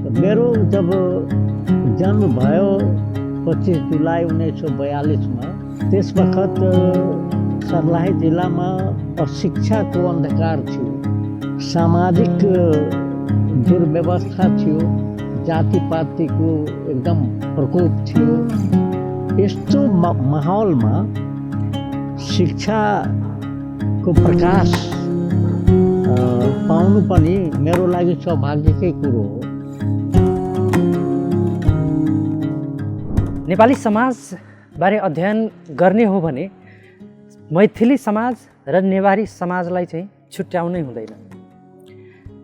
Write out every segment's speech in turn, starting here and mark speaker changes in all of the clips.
Speaker 1: तो मेरो जब जन्म भयो 25 जुलाई 1942 में, त्यस वक्त सर्लाही जिल्लामा अशिक्षाको अन्धकार थियो, सामाजिक दुर्व्यवस्था थियो, जातिपातिको एकदम प्रकोप थियो। यस्तो माहौलमा शिक्षाको प्रकाश पाउनु पनि मेरो लागि सौभाग्यकै कुरो हो।
Speaker 2: नेपाली समाजबारे अध्ययन गर्ने हो भने मैथिली समाज र नेवारी समाजलाई चाहिँ छुट्याउनै हुँदैन।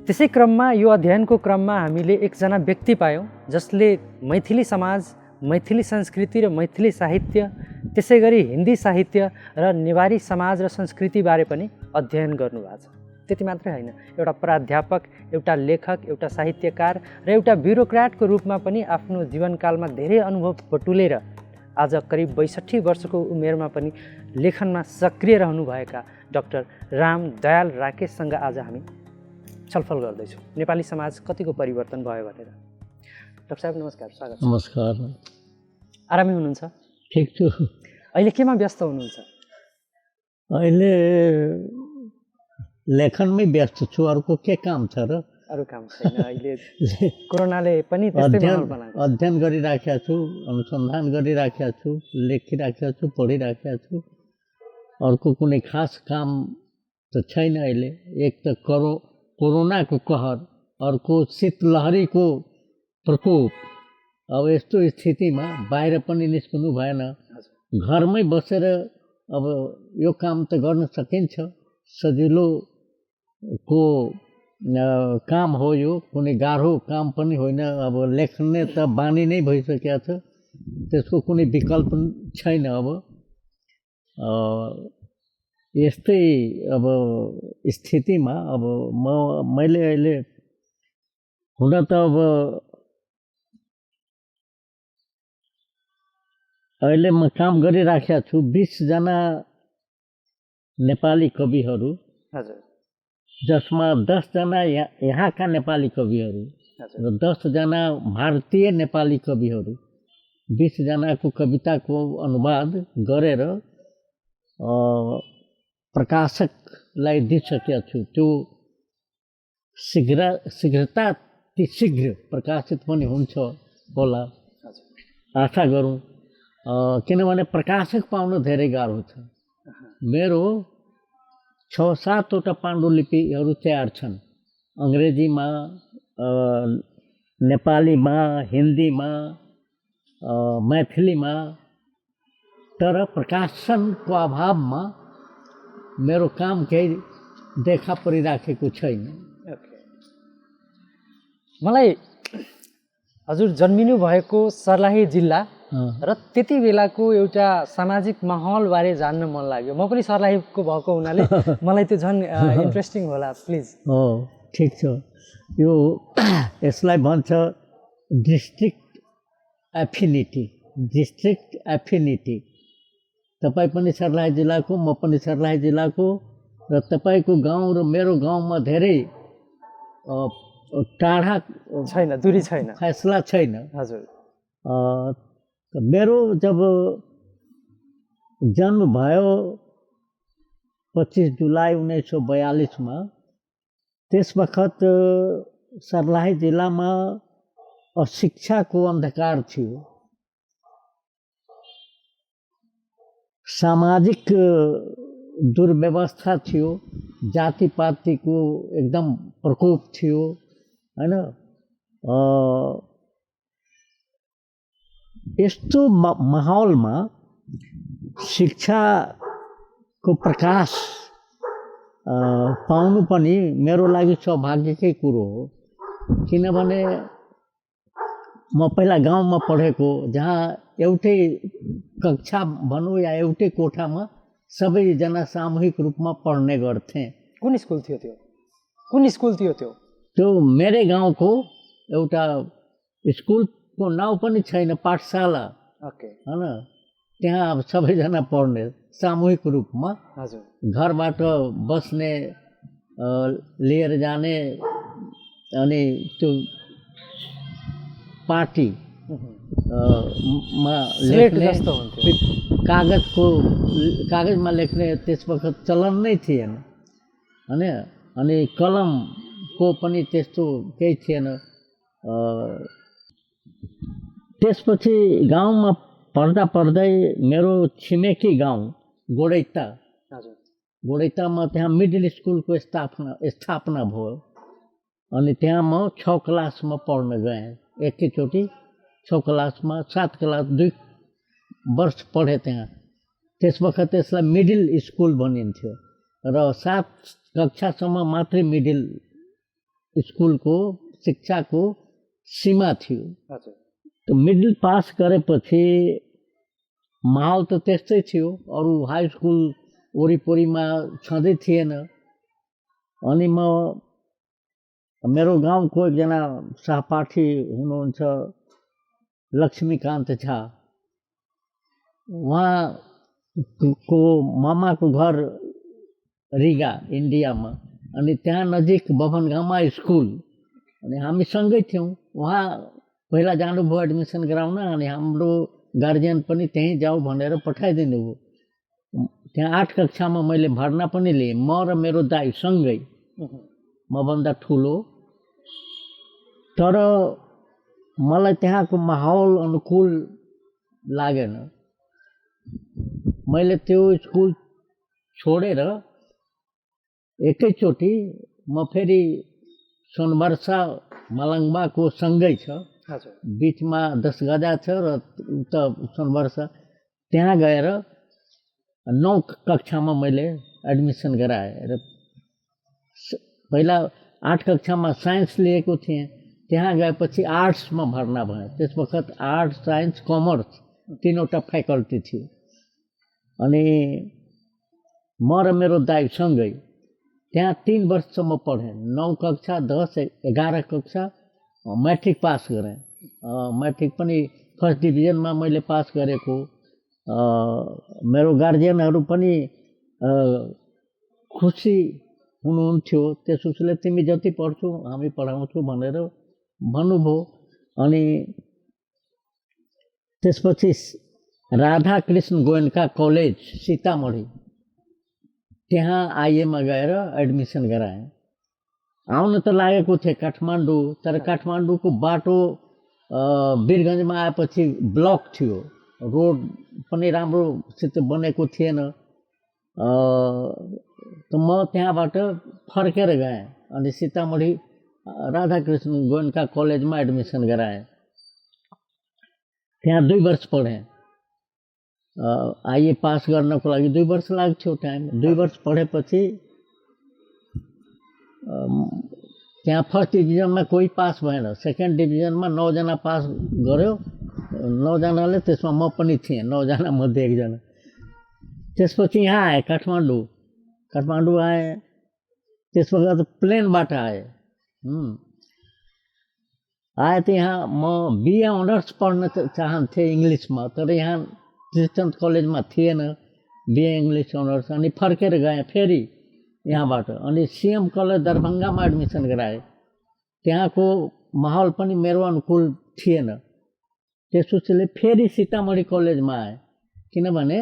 Speaker 2: त्यसै क्रममा यो अध्ययनको क्रममा हामीले एकजना व्यक्ति पायौँ जसले मैथिली समाज, मैथिली संस्कृति र मैथिली साहित्य, त्यसै गरी हिन्दी साहित्य र नेवारी समाज र संस्कृतिबारे पनि अध्ययन गर्नुभएको छ। त्यति मात्रै होइन, एउटा प्राध्यापक, एउटा लेखक, एउटा साहित्यकार र एउटा ब्युरोक्राटको रूपमा पनि आफ्नो जीवनकालमा धेरै अनुभव बटुलेर आज करिब 62 वर्षको उमेरमा पनि लेखनमा सक्रिय रहनुभएका डाक्टर राम दयाल राकेशसँग आज हामी छलफल गर्दैछौँ। नेपाली समाज कतिको परिवर्तन भयो भनेर। डाक्टर साहब नमस्कार, स्वागत छ।
Speaker 1: नमस्कार।
Speaker 2: आरामै हुनुहुन्छ?
Speaker 1: ठिक छु।
Speaker 2: अहिले केमा व्यस्त हुनुहुन्छ?
Speaker 1: अहिले लेखनमै व्यस्त छु, अर्को के काम छ र?
Speaker 2: अरू काम छैन। अहिले कोरोनाले पनि त्यस्तै माहौल बनाएको छ।
Speaker 1: अध्ययन गरिराखेका छु, अनुसन्धान गरिराखेका छु, लेखिराखेका छु, पढिराखेका छु। अर्को कुनै खास काम त छैन अहिले। एक त कोरोनाको कहर, अर्को शीतलहरीको प्रकोप। अब यस्तो स्थितिमा बाहिर पनि निस्कनु भएन, घरमै बसेर अब यो काम त गर्न सकिन्छ। सजिलोको काम हो यो, कुनै गाह्रो काम पनि होइन। अब लेख्ने त बानी नै भइसकेको छ, त्यसको कुनै विकल्प छैन। अब यस्तै अब स्थितिमा अब मैले अहिले हुन त अब अहिले म काम गरिराखेको छु। 20 जना नेपाली कविहरू,
Speaker 2: हजुर,
Speaker 1: जसमा 10 जना यहाँका नेपाली कविहरू र 10 जना भारतीय नेपाली कविहरू, 20 जनाको कविताको अनुवाद गरेर प्रकाशकलाई दिइसकेको छु। त्यो शीघ्र प्रकाशित पनि हुन्छ होला, आशा गरौँ। किनभने प्रकाशक पाउन धेरै गाह्रो छ। मेरो 6-7 वटा पाण्डुलिपिहरू तयार छन्, अङ्ग्रेजीमा, नेपालीमा, हिन्दीमा, मैथिलीमा। तर प्रकाशनको अभावमा मेरो काम केही देखा परिराखेको छैन।
Speaker 2: मलाई हजुर जन्मिनु भएको सर्लाही जिल्ला र त्यति बेलाको एउटा सामाजिक माहौलबारे जान्न मन लाग्यो। म पनि सर्लाहीको भएको हुनाले मलाई त्यो झन् इन्ट्रेस्टिङ होला। प्लिज।
Speaker 1: हो, ठिक छ। यो यसलाई भन्छ डिस्ट्रिक्ट एफिनिटी। तपाईँ पनि सर्लाही जिल्लाको, म पनि सर्लाही जिल्लाको, र तपाईँको गाउँ र मेरो गाउँमा धेरै टाढा
Speaker 2: छैन, दूरी छैन,
Speaker 1: फैसला छैन।
Speaker 2: हजुर।
Speaker 1: मेरो जब जन्म भयो 25 जुलाई 1942 में, त्यस वक्त सर्लाही जिल्लामा अशिक्षाको अन्धकार थियो, सामाजिक दुर्व्यवस्था थियो, जातिपातिको एकदम प्रकोप थियो, हैन। यस्तो माहौलमा शिक्षाको प्रकाश पाउनु पनि मेरो लागि सौभाग्यकै कुरो हो। किनभने म पहिला गाउँमा पढेको, जहाँ एउटै कक्षा भनौँ या एउटै कोठामा सबैजना सामूहिक रूपमा पढ्ने गर्थे।
Speaker 2: कुन स्कुल थियो त्यो? कुन स्कुल थियो त्यो?
Speaker 1: त्यो मेरै गाउँको एउटा स्कुलको नाउँ पनि छैन, पाठशाला।
Speaker 2: ओके,
Speaker 1: हैन। त्यहाँ अब सबैजना पढ्ने सामूहिक रूपमा।
Speaker 2: हजुर।
Speaker 1: घरबाट बस्ने, लिएर जाने, अनि त्यो पार्टी मा
Speaker 2: स्लेट
Speaker 1: लेख्ने
Speaker 2: जस्तो हुन्थ्यो।
Speaker 1: कागजमा लेख्ने त्यस वखत चलन नै थिएन होइन। अनि कलमको पनि त्यस्तो केही थिएन। त्यसपछि गाउँमा पढ्दा पढ्दै मेरो छिमेकी गाउँ गोडैता,
Speaker 2: हजुर
Speaker 1: गोडैतामा त्यहाँ मिडल स्कुलको स्थापना भयो। अनि त्यहाँ म 6 क्लासमा पढ्न गएँ। एकैचोटि 6 क्लासमा 7 क्लास 2 वर्ष पढेँ त्यहाँ। त्यस वखत त्यसलाई मिडल स्कुल भनिन्थ्यो र 7 कक्षासम्म मात्रै मिडल स्कुलको शिक्षाको सीमा थियो।
Speaker 2: हजुर
Speaker 1: त मिडल पास गरेपछि माहौल त त्यस्तै थियो, अरू हाई स्कुल वरिपरिमा छँदै थिएन। अनि म मेरो गाउँको एकजना सहपाठी हुनुहुन्छ लक्ष्मीकान्त झा, उहाँको मामाको घर रिगा इन्डियामा, अनि त्यहाँ नजिक बभनगामा स्कुल, अनि हामी सँगै थियौँ। उहाँ पहिला जानुभयो एडमिसन गराउन, अनि हाम्रो गार्जियन पनि त्यहीँ जाऊ भनेर पठाइदिनु भयो। त्यहाँ 8 कक्षामा मैले भर्ना पनि लिएँ, म र मेरो दाइ सँगै, मभन्दा ठुलो। तर मलाई त्यहाँको माहौल अनुकूल लागेन। मैले त्यो स्कुल छोडेर एकैचोटि म फेरि सोनवर्षा मलङ्बाको सँगै छ,
Speaker 2: हजुर
Speaker 1: बिचमा 10 गजा छ र उता सोनवर्षा, त्यहाँ गएर 9 कक्षामा मैले एडमिसन गराएँ। र पहिला 8 कक्षामा साइन्स लिएको थिएँ, त्यहाँ गएपछि आर्ट्समा भर्ना भएँ। त्यस वखत आर्ट्स, साइन्स, कमर्स तीनवटा फ्याकल्टी थियो। अनि म र मेरो दाइ सँगै त्यहाँ 3 वर्षसम्म पढेँ। 9 कक्षा, 10, 11 कक्षा मैट्रिक पास गरेँ। मैट्रिक पनि फर्स्ट डिभिजनमा मैले पास गरेको। मेरो गार्जियनहरू पनि खुसी हुनुहुन्थ्यो। त्यसोसले तिमी जति पढ्छौ हामी पढाउँछौ भनेर भन्नुभयो। अनि त्यसपछि राधाकृष्ण गोयनका कलेज सीतामढी, त्यहाँ आइएमा गएर एडमिसन गराएँ। आउन त लागेको थिएँ काठमाडौँ, तर काठमाडौँको बाटो वीरगन्जमा आएपछि ब्लक थियो, रोड पनि राम्रोसित बनेको थिएन। त म त्यहाँबाट फर्केर गएँ अनि सीतामढी राधाकृष्ण गोयनका कलेजमा एडमिसन गराएँ। त्यहाँ 2 वर्ष पढेँ। आइए पास गर्नको लागि 2 वर्ष लाग्थ्यो टाइम। 2 वर्ष पढेपछि त्यहाँ फर्स्ट डिभिजनमा कोही पास भएन, सेकेन्ड डिभिजनमा 9 जना पास गर्यो। 9 जनाले, त्यसमा म पनि थिएँ, 9 जना मध्ये 1 जना। त्यसपछि यहाँ आएँ काठमाडौँ आएँ। त्यस वखत प्लेनबाट आएँ। आए त यहाँ म बिए अनर्स पढ्न चाहन्थेँ इङ्ग्लिसमा, तर यहाँ क्रिस्चियन कलेजमा थिएन बिए इङ्ग्लिस अनर्स। अनि फर्केर गएँ फेरि यहाँबाट, अनि सिएम कलेज दरभङ्गामा एडमिसन गराएँ। त्यहाँको माहौल पनि मेरो अनुकूल थिएन। त्यसोसले फेरि सीतामढी कलेजमा आएँ, किनभने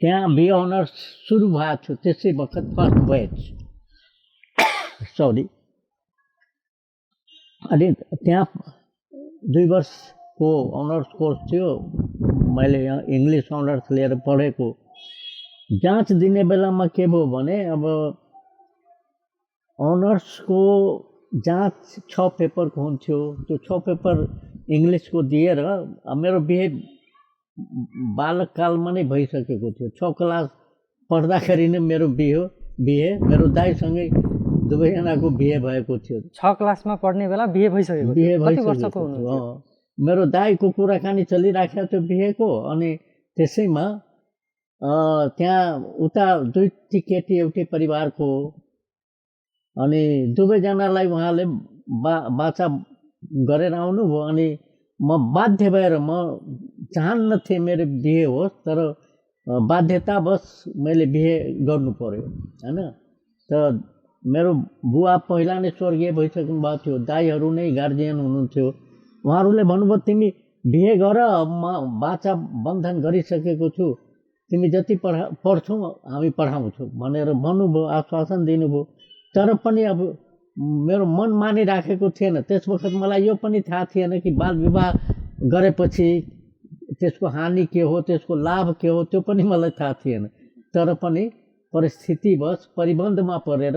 Speaker 1: त्यहाँ बिए अनर्स सुरु भएको थियो त्यसै वखत, फर्स्ट ब्याच। सरी। अनि त्यहाँ 2 वर्षको अनर्स कोर्स थियो। मैले यहाँ इङ्ग्लिस अनर्स लिएर पढेको। जाँच दिने बेलामा के भयो भने, अब अनर्सको जाँच 6 पेपरको हुन्थ्यो। त्यो 6 पेपर इङ्ग्लिसको दिएर मेरो बिहे बालककालमा नै भइसकेको थियो। 6 क्लास पढ्दाखेरि नै मेरो बिहे मेरो दाइसँगै दुवैजनाको बिहे भएको थियो।
Speaker 2: 6 क्लासमा पढ्ने बेला बिहे भइसकेको थियो। कति वर्षको हुनुहुन्थ्यो?
Speaker 1: मेरो दाइको कुराकानी चलिराखेको थियो बिहेको। अनि त्यसैमा त्यहाँ उता 2 केटी एउटै परिवारको, अनि दुवैजनालाई उहाँले बाचा गरेर आउनुभयो। अनि म बाध्य भएर, म चाहन्न थिएँ मेरो बिहे होस्, तर बाध्यतावश मैले बिहे गर्नु पर्यो हैन। त मेरो बुवा पहिला नै स्वर्गीय भइसक्नु भएको थियो, दाइहरू नै गार्जियन हुनुहुन्थ्यो। उहाँहरूले भन्नुभयो तिमी बिहे गर म बाचा बन्धन गरिसकेको छु तिमी जति पढ्छौ हामी पढाउँछौँ भनेर भन्नुभयो आश्वासन दिनुभयो तर पनि अब मेरो मन मानिराखेको थिएन त्यस वखत मलाई यो पनि थाहा थिएन कि बाल विवाह गरेपछि त्यसको हानि के हो त्यसको लाभ के हो त्यो पनि मलाई थाहा थिएन तर पनि परिस्थितिवश परिबन्धमा परेर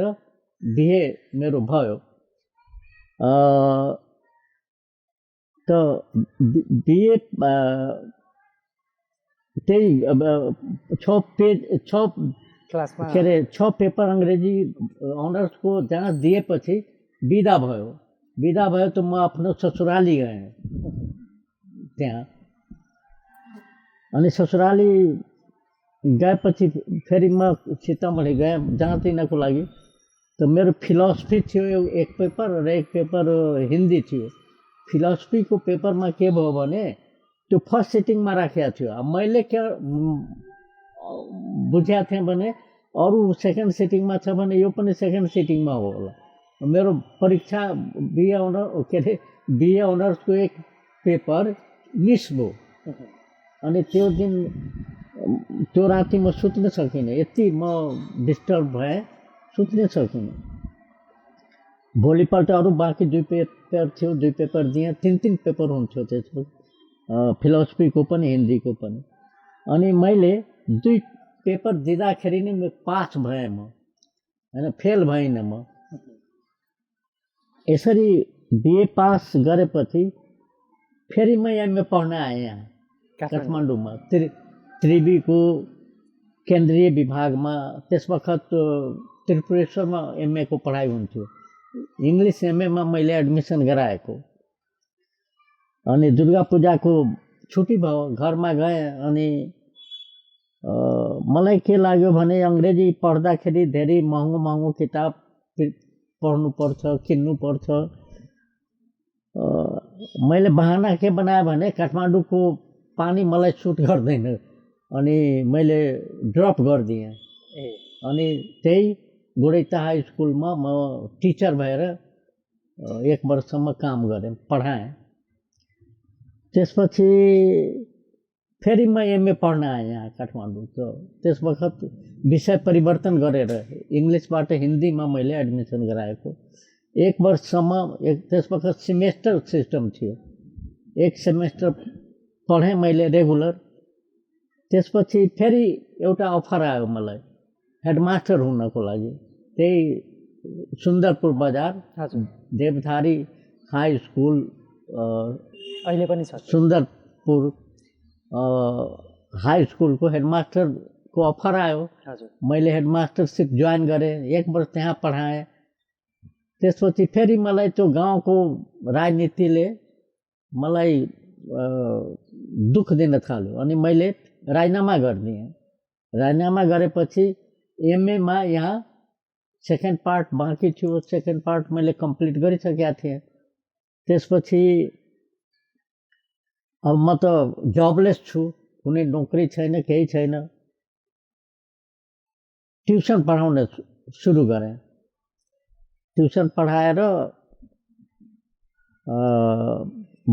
Speaker 1: बिहे मेरो भयो त बिहे त्यही
Speaker 2: क्लासमा
Speaker 1: के अरे 6 पेपर अङ्ग्रेजी अनर्सको जाँच दिएपछि बिदा भयो त म आफ्नो ससुराली गएँ त्यहाँ अनि ससुराली गएपछि फेरि म सीतामढी गएँ जाँच दिनको लागि त मेरो फिलोसफी थियो एक पेपर र एक पेपर हिन्दी थियो फिलोसफीको पेपरमा के भयो भने त्यो फर्स्ट सिटिङमा राखेको थियो अब मैले के बुझेको थिएँ भने अरू सेकेन्ड सिटिङमा छ भने यो पनि सेकेन्ड सिटिङमा हो होला मेरो परीक्षा बिए अनर्सको एक पेपर मिस भयो अनि त्यो दिन त्यो राति म सुत्न सकिनँ यति म डिस्टर्ब भएँ सुत्न सकिनँ भोलिपल्ट अरू बाँकी 2 पेपर थियो 2 पेपर दिएँ 3 पेपर हुन्थ्यो त्यसको फिलोसफीको पनि हिन्दीको पनि अनि मैले 2 पेपर दिँदाखेरि नै म पास भएँ म हैन फेल भइनँ म यसरी बिए पास गरेपछि फेरि म एमए पढ्न आएँ यहाँ काठमाडौँमा त्रिवीको केन्द्रीय विभागमा त्यस वखत त्रिपुरेश्वरमा एमए को पढाइ हुन्थ्यो इङ्ग्लिस एमएमा मैले एडमिसन गराएको अनि दुर्गा पूजाको छुट्टी भयो घरमा गएँ अनि मलाई के लाग्यो भने अङ्ग्रेजी पढ्दाखेरि धेरै महँगो किताब पढ्नुपर्छ किन्नुपर्छ मैले बहाना के बनाएँ भने काठमाडौँको पानी मलाई सुट गर्दैन अनि मैले ड्रप गरिदिएँ अनि त्यही गोडैता हाई स्कुलमा म टिचर भएर 1 वर्षसम्म काम गरेँ पढाएँ त्यसपछि फेरि म एमए पढ्न आएँ यहाँ काठमाडौँ त्यस वखत विषय परिवर्तन गरेर इङ्ग्लिसबाट हिन्दीमा मैले एडमिसन गराएको 1 वर्षसम्म त्यस वखत सेमेस्टर सिस्टम थियो 1 सेमेस्टर पढेँ मैले रेगुलर त्यसपछि फेरि एउटा अफर आयो मलाई हेडमास्टर हुनको लागि त्यही सुन्दरपुर बजार देवधारी हाई स्कुल
Speaker 2: अहिले पनि छ
Speaker 1: सुन्दरपुर हाई स्कुलको हेडमास्टरको अफर आयो मैले हेडमास्टरसिप जोइन गरेँ 1 वर्ष त्यहाँ पढाएँ त्यसपछि फेरि मलाई त्यो गाउँको राजनीतिले मलाई दुःख दिन थाल्यो अनि मैले राजीनामा गरिदिएँ राजीनामा गरेपछि एमएमा यहाँ सेकेन्ड पार्ट बाँकी थियो सेकेन्ड पार्ट मैले कम्प्लिट गरिसकेका थिएँ त्यसपछि अब म त जबलेस छु कुनै नोकरी छैन केही छैन ट्युसन पढाउन सुरु गरेँ ट्युसन पढाएर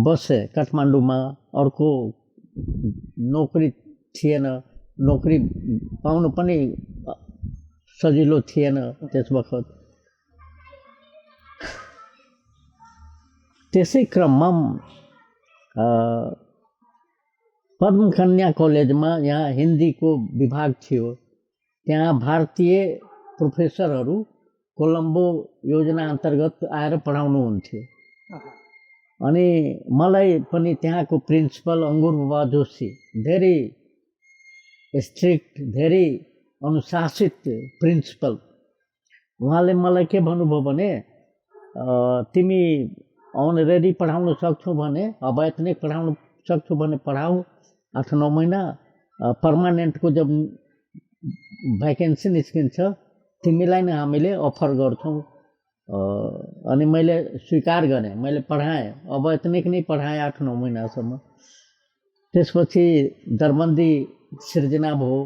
Speaker 1: बसेँ काठमाडौँमा अर्को नोकरी थिएन नोकरी पाउनु पनि सजिलो थिएन त्यस वखत त्यसै क्रममा पद्मकन्या कलेजमा यहाँ हिन्दीको विभाग थियो त्यहाँ भारतीय प्रोफेसरहरू कोलम्बो योजना अन्तर्गत आएर पढाउनुहुन्थ्यो अनि मलाई पनि त्यहाँको प्रिन्सिपल अङ्गुर बाबा जोशी धेरै स्ट्रिक्ट धेरै अनुशासित प्रिन्सिपल उहाँले मलाई के भन्नुभयो भने तिमी अनरेडी पढाउन सक्छौ भने अवैतनिक पढाउन सक्छौ भने पढाऊ 8-9 महिना पर्मानेन्टको जब भ्याकेन्सी निस्किन्छ तिमीलाई नै हामीले अफर गर्छौँ अनि मैले स्वीकार गरेँ मैले पढाएँ अवैतनिक नै पढाएँ 8-9 महिनासम्म त्यसपछि दरबन्दी सिर्जना भयो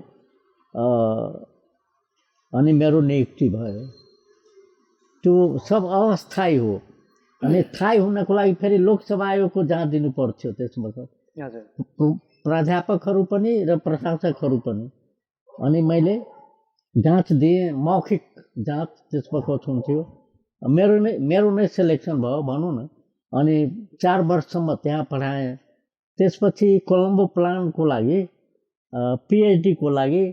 Speaker 1: अनि मेरो नियुक्ति भयो त्यो सब अस्थायी हो अनि थाहै हुनको लागि फेरि लोकसभा आयोगको जाँच दिनु पर्थ्यो त्यस वखत, प्राध्यापकहरू पनि र प्रशासकहरू पनि। अनि मैले जाँच दिएँ, मौखिक जाँच त्यस वखत हुन्थ्यो। मेरो नै सेलेक्सन भयो भनौँ न। अनि 4 वर्षसम्म त्यहाँ पढाएँ। त्यसपछि कोलम्बो प्लानको लागि पिएचडीको लागि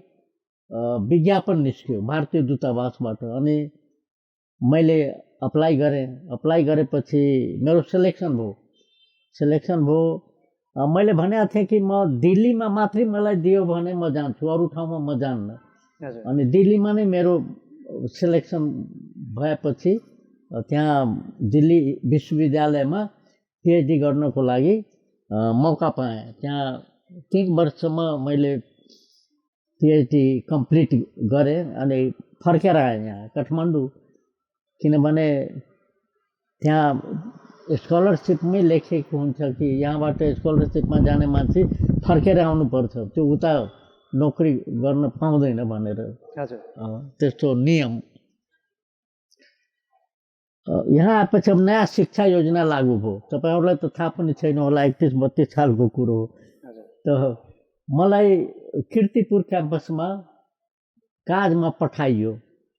Speaker 1: विज्ञापन निस्क्यो भारतीय दूतावासबाट। अनि मैले अप्लाई गरेपछि मेरो सेलेक्सन भयो। मैले भनेको थिएँ कि म दिल्लीमा मात्रै मलाई दियो भने म जान्छु, अरू ठाउँमा म जान्न। अनि दिल्लीमा नै मेरो सेलेक्सन भएपछि त्यहाँ दिल्ली विश्वविद्यालयमा पिएचडी गर्नको लागि मौका पाएँ। त्यहाँ 3 वर्षसम्म मैले पिएचडी कम्प्लिट गरेँ। अनि फर्केर आएँ यहाँ काठमाडौँ, किनभने त्यहाँ स्कलरसिपमै लेखेको हुन्छ कि यहाँबाट स्कलरसिपमा जाने मान्छे फर्केर आउनुपर्छ, त्यो उता नोकरी गर्न पाउँदैन भनेर त्यस्तो नियम। यहाँ आएपछि अब नयाँ शिक्षा योजना लागू भयो। तपाईँहरूलाई त थाहा पनि छैन होला, 31-32 सालको कुरो हो। त मलाई कीर्तिपुर क्याम्पसमा काजमा पठाइयो।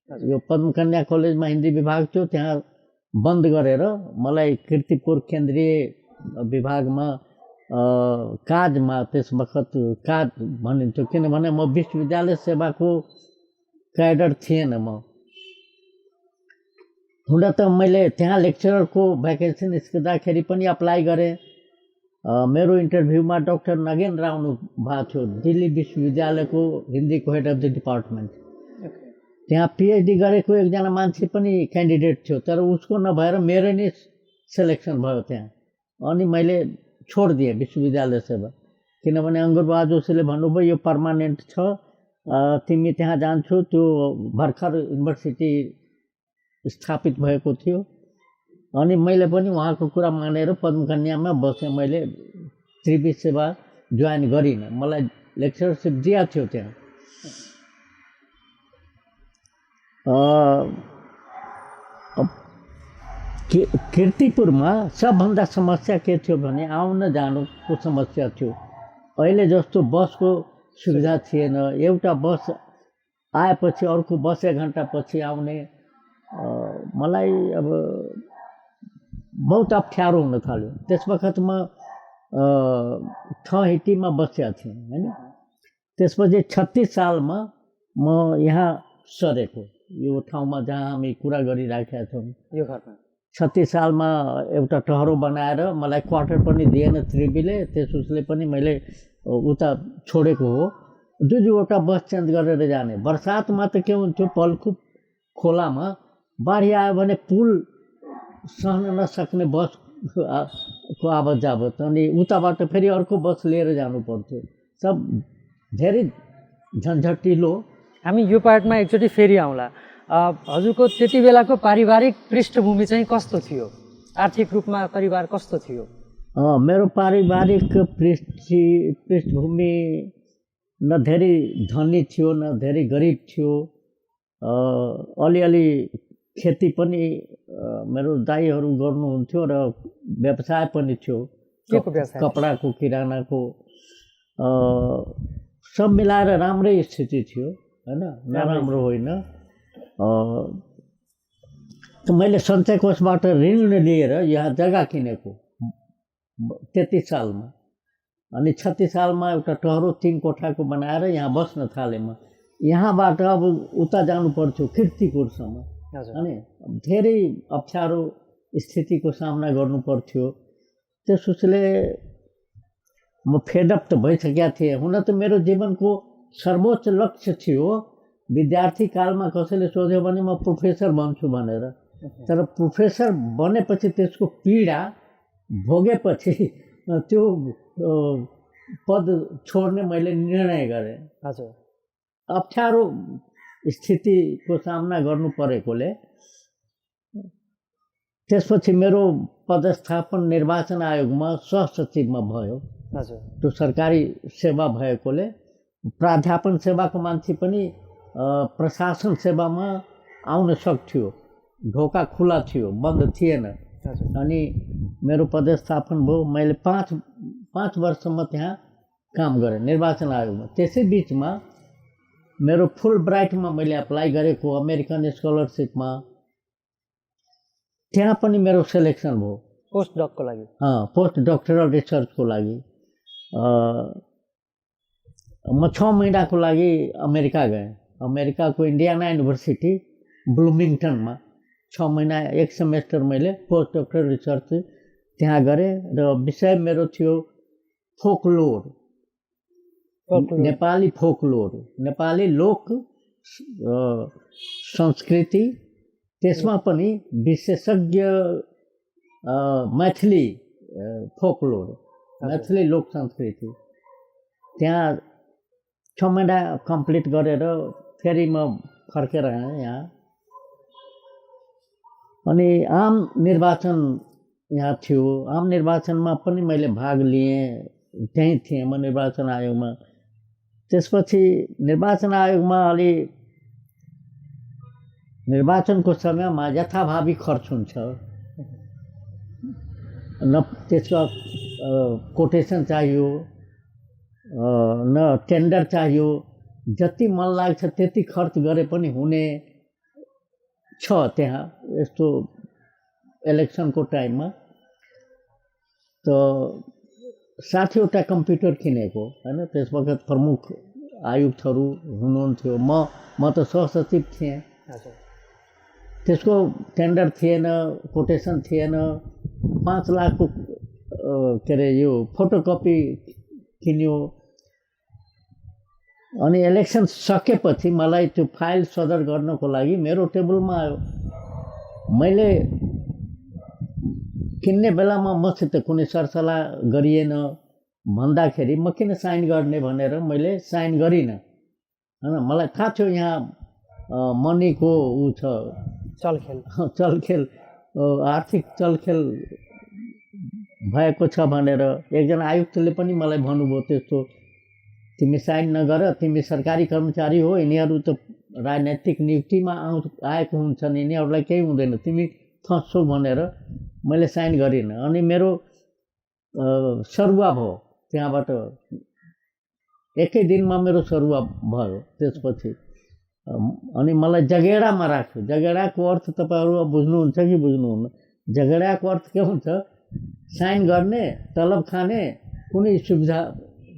Speaker 1: यो पद्मकन्या कलेजमा हिन्दी विभाग थियो, त्यहाँ बन्द गरेर मलाई कीर्तिपुर केन्द्रीय विभागमा काजमा त्यस वखत काज भनिन्थ्यो, किनभने म विश्वविद्यालय सेवाको क्याडर थिएन। म हुन त मैले त्यहाँ लेक्चररको भ्याकेन्सी निस्किँदाखेरि पनि अप्लाई गरेँ। मेरो इन्टरभ्यूमा डाक्टर नगेन्द्र आउनु भएको थियो, दिल्ली विश्वविद्यालयको हिन्दीको हेड अफ द डिपार्टमेन्ट। त्यहाँ पिएचडी गरेको एकजना मान्छे पनि क्यान्डिडेट थियो, तर उसको नभएर मेरो नै सेलेक्सन भयो त्यहाँ। अनि मैले छोडिदिएँ विश्वविद्यालय सेवा, किनभने अङ्गुरबहादुर जोशीले भन्नुभयो यो पर्मानेन्ट छ, तिमी त्यहाँ जान्छौ। त्यो भर्खर युनिभर्सिटी स्थापित भएको थियो। अनि मैले पनि उहाँको कुरा मानेर पद्मकन्यामा बसेँ। मैले त्रिवी सेवा जोइन गरिनँ, मलाई लेक्चरसिप दिएको थियो त्यहाँ। कीर्तिपुरमा सबभन्दा समस्या के थियो भने आउन जानुको समस्या थियो। अहिले जस्तो बसको सुविधा थिएन। एउटा बस आएपछि अर्को बस 1 घन्टा पछि आउने। मलाई अब बहुत अप्ठ्यारो हुन थाल्यो। त्यस वखत म ठहिटीमा बसेको थिएँ हैन। त्यसपछि 36 सालमा म यहाँ सरेको, यो ठाउँमा जहाँ हामी कुरा गरिराखेका छौँ यो घरमा। 36 सालमा एउटा टहरो बनाएर मलाई क्वार्टर पनि दिएन त्रिवीले, त्यस उसले पनि मैले उता छोडेको हो। 2-2वटा बस चेन्ज गरेर जाने। बर्सातमा त के हुन्थ्यो, पल्कुप खोलामा बाढी आयो भने पुल सहन नसक्ने बसको आवत जावत, अनि उताबाट फेरि अर्को बस लिएर जानु पर्थ्यो। सब धेरै झन्झटिलो।
Speaker 2: हामी यो पार्टमा एकचोटि फेरि आउँला। हजुरको त्यति बेलाको पारिवारिक पृष्ठभूमि चाहिँ कस्तो थियो? आर्थिक रूपमा परिवार कस्तो थियो?
Speaker 1: मेरो पारिवारिक पृष्ठभूमि न धेरै धनी थियो न धेरै गरिब थियो। अलिअलि खेती पनि मेरो दाइहरू गर्नुहुन्थ्यो र व्यवसाय पनि थियो, कपडाको, किरानाको, सब मिलाएर राम्रै स्थिति थियो हैन, नराम्रो होइन। त मैले सञ्चय कोषबाट ऋण लिएर यहाँ जग्गा किनेको 33 सालमा। अनि 36 सालमा एउटा टहरो 3 कोठाको बनाएर यहाँ बस्न थालेँ म। यहाँबाट अब उता जानु पर्थ्यो कीर्तिपुरसम्म। अनि धेरै अप्ठ्यारो स्थितिको सामना गर्नु पर्थ्यो। त्यसोस्ले म फेडअप त भइसकेका थिएँ। हुन त मेरो जीवनको सर्वोच्च लक्ष्य थियो, विद्यार्थी कालमा कसैले सोध्यो भने म प्रोफेसर बन्छु भनेर। तर प्रोफेसर बनेपछि त्यसको पीडा भोगेपछि त्यो पद छोड्ने मैले निर्णय गरेँ।
Speaker 2: हजुर,
Speaker 1: अप्ठ्यारो स्थितिको सामना गर्नु परेकोले त्यसपछि मेरो पदस्थापन निर्वाचन आयोगमा सहसचिवमा भयो।
Speaker 2: हजुर,
Speaker 1: त्यो सरकारी सेवा भएकोले प्राध्यापन सेवाको मान्छे पनि प्रशासन सेवामा आउन सक्थ्यो। ढोका खुला थियो, बन्द थिएन।
Speaker 2: हजुर
Speaker 1: अनि मेरो पदस्थापन भयो। मैले पाँच वर्षसम्म त्यहाँ काम गरेँ निर्वाचन आयोगमा। त्यसै बिचमा मेरो फुल ब्राइटमा मैले एप्लाई गरेको अमेरिकन स्कलरसिपमा, त्यहाँ पनि मेरो सेलेक्सन भयो
Speaker 2: पोस्ट डकको लागि।
Speaker 1: पोस्ट डक्टरल रिसर्चको लागि। म 6 महिनाको लागि अमेरिका गएँ। अमेरिकाको इन्डियाना युनिभर्सिटी ब्लुमिङटनमा 6 महिना 1 सेमेस्टर मैले पोस्ट डक्टरल रिसर्च त्यहाँ गरेँ र विषय मेरो थियो फोकलोर, नेपाली फोकलोर, नेपाली लोक संस्कृति, त्यसमा पनि विशेषज्ञ मैथिली फोकलोर, मैथिली लोक संस्कृति। त्यहाँ 6 महिना कम्प्लिट गरेर फेरि म फर्केर आएँ यहाँ। अनि आम निर्वाचन यहाँ थियो। आम निर्वाचनमा पनि मैले भाग लिएँ, त्यहीँ थिएँ म निर्वाचन आयोगमा। त्यसपछि निर्वाचन आयोगमा अलि निर्वाचनको समयमा यथाभावी खर्च हुन्छ, न त्यसको कोटेसन चाहियो, न टेन्डर चाहियो। जति मन लाग्छ त्यति खर्च गरे पनि हुने छ त्यहाँ यस्तो इलेक्सनको टाइममा। त 60वटा कम्प्युटर किनेको हैन। त्यस वखत प्रमुख आयुक्तहरू हुनुहुन्थ्यो। म त सहसचिव थिएँ। त्यसको टेन्डर थिएन, कोटेसन थिएन। 5 लाखको के अरे यो फोटोकपी किन्यो। अनि इलेक्सन सकेपछि मलाई त्यो फाइल सदर गर्नको लागि मेरो टेबलमा आयो। मैले किन्ने बेलामा मसित कुनै सरसल्लाह गरिएन भन्दाखेरि म किन साइन गर्ने भनेर मैले साइन गरिनँ हैन। मलाई थाहा थियो यहाँ मनीको ऊ छ, चलखेल आर्थिक चलखेल भएको छ भनेर। एकजना आयुक्तले पनि मलाई भन्नुभयो त्यस्तो, तिमी साइन नगर, तिमी सरकारी कर्मचारी हो, यिनीहरू त राजनैतिक नियुक्तिमा आएको हुन्छन्, यिनीहरूलाई केही हुँदैन, तिमी फस्छौ भनेर मैले साइन गरिनँ। अनि मेरो सरुवा भयो त्यहाँबाट। एकै दिनमा मेरो सरुवा भयो त्यसपछि। अनि मलाई जगेडामा राख्यो। जगेडाको अर्थ तपाईँहरू बुझ्नुहुन्छ कि बुझ्नुहुन्न? जगेडाको अर्थ के हुन्छ? साइन गर्ने, तलब खाने, कुनै सुविधा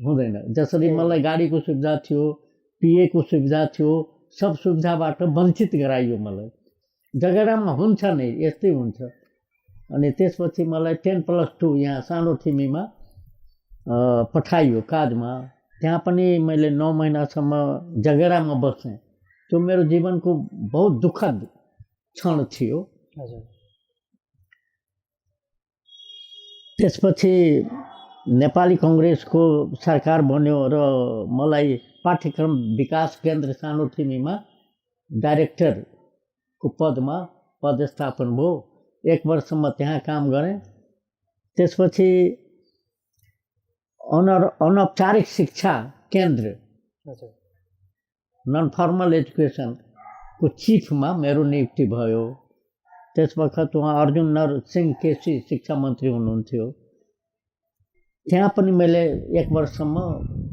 Speaker 1: हुँदैन। जसरी मलाई गाडीको सुविधा थियो, पिएको सुविधा थियो, सब सुविधाबाट वञ्चित गराइयो मलाई। जगेडामा हुन्छ नै, यस्तै हुन्छ। अनि त्यसपछि मलाई 10+2 यहाँ सानो ठिमीमा पठाइयो काजमा। त्यहाँ पनि मैले 9 महिनासम्म जगेडामा बसेँ। त्यो मेरो जीवनको बहुत दुःखद क्षण थियो। त्यसपछि नेपाली कांग्रेसको सरकार बन्यो र मलाई पाठ्यक्रम विकास केन्द्र सानो ठिमीमा डाइरेक्टरको पदमा पदस्थापन भयो। 1 वर्षसम्म त्यहाँ काम गरेँ। त्यसपछि अनौपचारिक शिक्षा केन्द्र, नन फर्मल एजुकेसनको चिफमा मेरो नियुक्ति भयो। त्यस वखत उहाँ अर्जुन नरसिंह केसी शिक्षा मन्त्री हुनुहुन्थ्यो। त्यहाँ पनि मैले 1 वर्षसम्म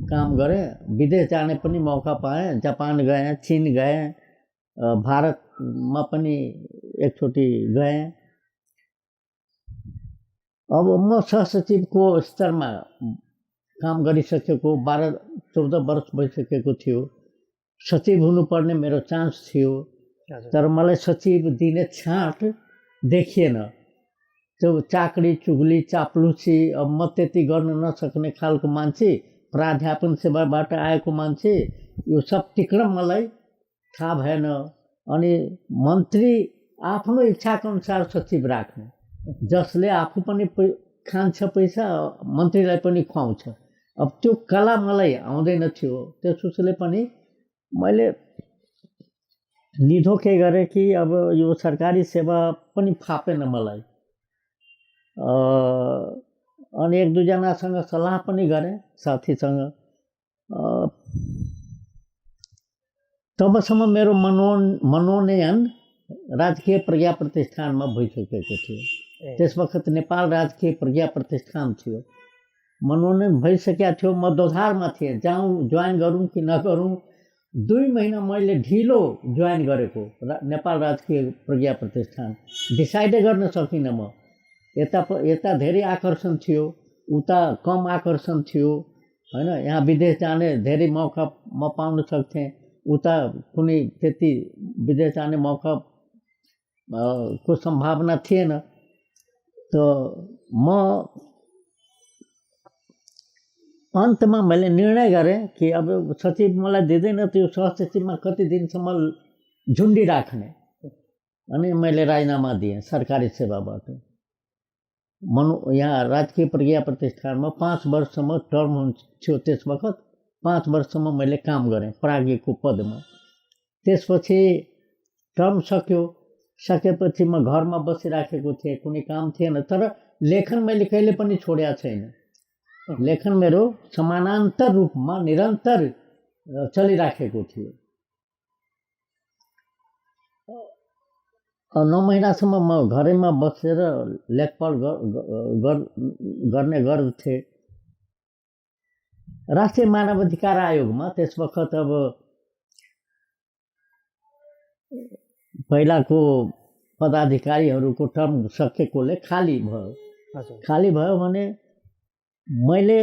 Speaker 1: काम गरेँ। विदेश जाने पनि मौका पाएँ। जापान गएँ, चीन गएँ, भारतमा पनि एकचोटि गएँ। अब म सहसचिवको स्तरमा काम गरिसकेको 12-14 वर्ष भइसकेको थियो। सचिव हुनुपर्ने मेरो चान्स थियो, तर मलाई सचिव दिने छाँट देखिएन। त्यो चाकडी चुगली चाप्लुसी, अब म त्यति गर्न नसक्ने खालको मान्छे, प्राध्यापन सेवाबाट आएको मान्छे, यो सब टिक्न मलाई थाहा भएन। अनि मन्त्री आफ्नो इच्छाको अनुसार सचिव राख्ने, जसले आफू पनि खान्छ पैसा, मन्त्रीलाई पनि खुवाउँछ। अब त्यो कला मलाई आउँदैन थियो। त्यसोले पनि मैले निधो के गरेँ कि अब यो सरकारी सेवा पनि फापेन मलाई। अनि 1-2 जनासँग सल्लाह पनि गरेँ, साथीसँग। तबसम्म मेरो मनोनयन राजकीय प्रज्ञा प्रतिष्ठानमा भइसकेको थियो। त्यस वखत नेपाल राजकीय प्रज्ञा प्रतिष्ठान थियो। मनोनयन भइसकेको थियो, म दोधारमा थिएँ, जाउँ जोइन गरौँ कि नगरौँ। 2 महिना मैले ढिलो जोइन गरेको नेपाल राजकीय प्रज्ञा प्रतिष्ठान, डिसाइडै गर्न सकिनँ म। यता धेरै आकर्षण थियो, उता कम आकर्षण थियो हैन। यहाँ विदेश जाने धेरै मौका म पाउन सक्थेँ, उता कुनै त्यति विदेश जाने मौका को सम्भावना थिएन। तो म अन्तमा मैले निर्णय गरेँ कि अब सचिव मलाई दिँदैन, त्यो सहसचिवमा कति दिनसम्म झुन्डी राख्ने। अनि मैले राजीनामा दिएँ सरकारी सेवाबाट। यहाँ राजकीय प्रज्ञा प्रतिष्ठानमा 5 वर्षसम्म टर्म थियो त्यस वखत। 5 वर्षसम्म मैले काम गरेँ प्राज्ञको पदमा। त्यसपछि टर्म सकेपछि म घरमा बसिराखेको थिएँ, कुनै काम थिएन। तर लेखन मैले कहिले पनि छोडेको छैन। लेखन मेरो समानान्तर रूपमा निरन्तर चलिराखेको थियो। 9 महिनासम्म म घरैमा बसेर लेखपढ गर्ने गर्थे। राष्ट्रिय मानवाधिकार आयोगमा त्यस वखत अब पहिलाको पदाधिकारीहरूको टर्म सकेकोले खाली भयो। खाली भयो भने मैले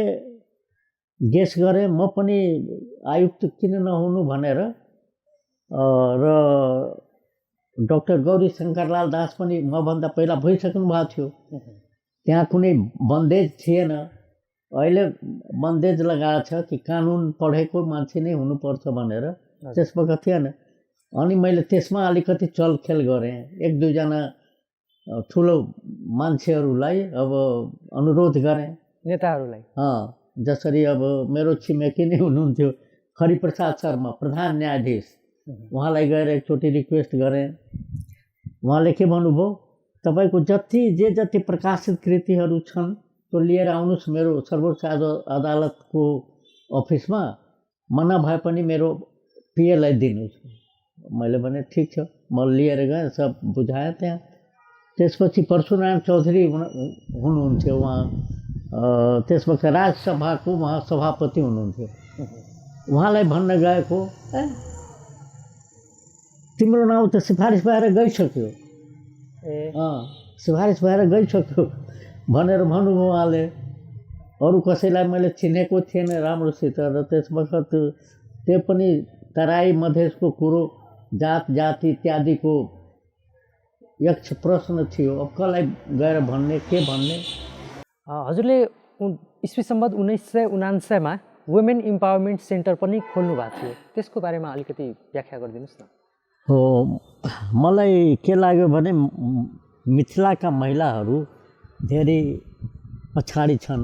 Speaker 1: गेस गरेँ म पनि आयुक्त किन नहुनु भनेर। र डाक्टर गौरी शङ्करलाल दास पनि मभन्दा पहिला भइसक्नु भएको थियो। त्यहाँ कुनै बन्देज थिएन। अहिले बन्देज लगाएको छ कि कानुन पढेको मान्छे नै हुनुपर्छ भनेर, त्यस वखत थिएन। अनि मैले त्यसमा अलिकति चलखेल गरेँ। 1-2 जना ठुलो मान्छेहरूलाई अब अनुरोध गरेँ,
Speaker 2: नेताहरूलाई।
Speaker 1: जसरी अब मेरो छिमेकी नै हुनुहुन्थ्यो हरिप्रसाद शर्मा, प्रधान न्यायाधीश, उहाँलाई गएर एकचोटि रिक्वेस्ट गरेँ। उहाँले के भन्नुभयो, तपाईँको जति प्रकाशित कृतिहरू छन् त्यो लिएर आउनुहोस् मेरो सर्वोच्च अदालतको अफिसमा, म नभए पनि मेरो पिएलाई दिनुहोस्। मैले भने ठिक छ, म लिएर गएँ, सब बुझाएँ त्यहाँ। त्यसपछि परशुराम चौधरी हुनुहुन्थ्यो, उहाँ त्यस वक्त राजसभाको उहाँ सभापति हुनुहुन्थ्यो। उहाँलाई भन्न गएको, तिम्रो नाउँ त सिफारिस भएर गइसक्यो, सिफारिस भएर गइसक्यो भनेर भन्नुभयो उहाँले। अरू कसैलाई मैले चिनेको थिएन राम्रोसित। र त्यस वखत त्यो पनि तराई मधेसको कुरो, जात जाति इत्यादिको यक्ष प्रश्न थियो। अब कसलाई गएर भन्ने, के भन्ने।
Speaker 2: हजुरले इस्वी सम्बत 1979मा वुमेन इम्पावरमेन्ट सेन्टर पनि खोल्नु भएको थियो, त्यसको बारेमा अलिकति व्याख्या गरिदिनुहोस् न।
Speaker 1: हो, मलाई के लाग्यो भने मिथिलाका महिलाहरू धेरै पछाडि छन्,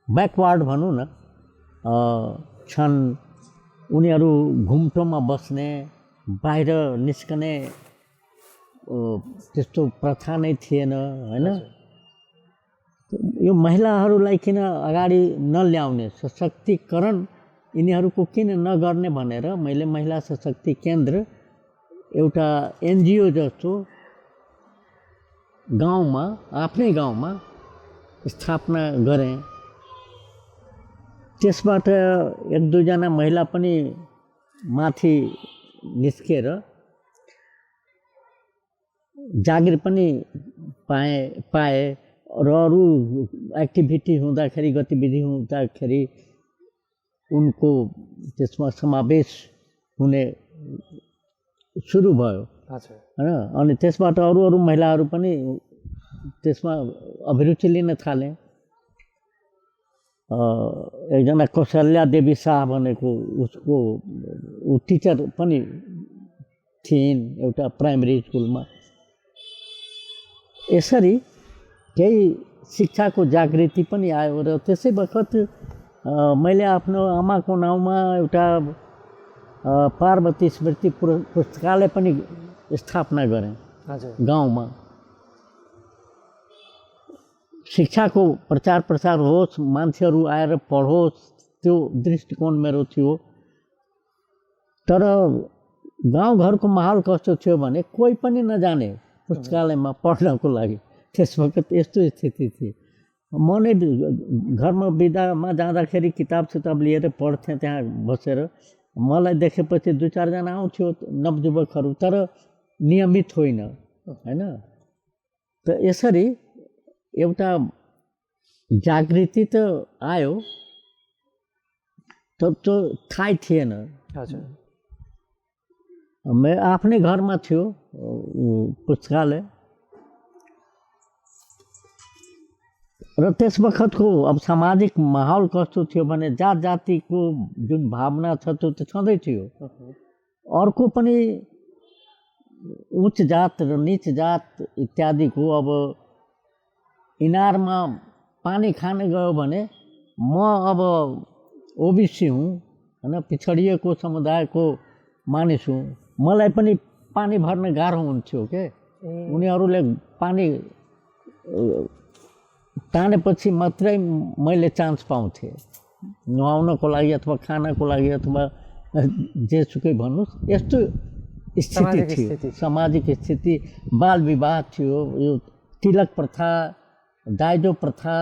Speaker 1: ब्याकवार्ड भनौँ न छन्। उनीहरू घुम्टोमा बस्ने, बाहिर निस्कने त्यस्तो प्रथा नै थिएन हैन। यो महिलाहरूलाई किन अगाडि नल्याउने, सशक्तिकरण यिनीहरूको किन नगर्ने भनेर मैले महिला सशक्ति केन्द्र एउटा एनजिओ जस्तो गाउँमा, आफ्नै गाउँमा स्थापना गरेँ। त्यसबाट 1-2 जना महिला पनि माथि निस्केर जागिर पनि पाए र अरू एक्टिभिटी हुँदाखेरि, गतिविधि हुँदाखेरि उनको त्यसमा समावेश हुने सुरु भयो हैन। अनि त्यसबाट अरू महिलाहरू पनि त्यसमा अभिरुचि लिन थाले। एकजना कौशल्या देवी शाह भनेको ऊ टिचर पनि थिइन् एउटा प्राइमेरी स्कुलमा। यसरी केही शिक्षाको जागृति पनि आयो। र त्यसै बखत मैले आफ्नो आमाको नाउँमा एउटा पार्वती स्मृति पुस्तकालय पनि स्थापना गरेँ गाउँमा। शिक्षाको प्रचार प्रसार होस्, मान्छेहरू आएर पढोस्, त्यो दृष्टिकोण मेरो थियो। तर गाउँघरको माहौल कस्तो थियो भने कोही पनि नजाने, पुस्तकालयमा पढ्नको लागि। त्यस वखत यस्तो स्थिति थियो। म नै घरमा बिदामा जाँदाखेरि किताब सिताब लिएर पढ्थेँ त्यहाँ बसेर। मलाई देखेपछि 2-4 जना आउँथ्यो नवयुवकहरू, तर नियमित होइन हैन। त यसरी एउटा जागृति त आयो, त त्यो थाहै थिएन।
Speaker 2: हजुर।
Speaker 1: मैं आफ्नै घरमा थियो पुस्तकालय, र त्यस वखतको अब सामाजिक माहौल कस्तो थियो भने जात जातिको जुन भावना छ त्यो त छँदै थियो। अर्को पनि उच्च जात र नीच जात इत्यादिको अब इनारमा पानी खाने गयो भने म अब ओबिसी हुँ हैन, पिछडिएको समुदायको मानिस हुँ, मलाई पनि पानी भर्न गाह्रो हुन्थ्यो के। उनीहरूले पानी तानेपछि मात्रै मैले चान्स पाउँथेँ नुहाउनको लागि अथवा खानको लागि अथवा जेसुकै भन्नुहोस्। यस्तो स्थिति थियो, सामाजिक स्थिति। बाल विवाह थियो, यो तिलक प्रथा, दाइजो प्रथा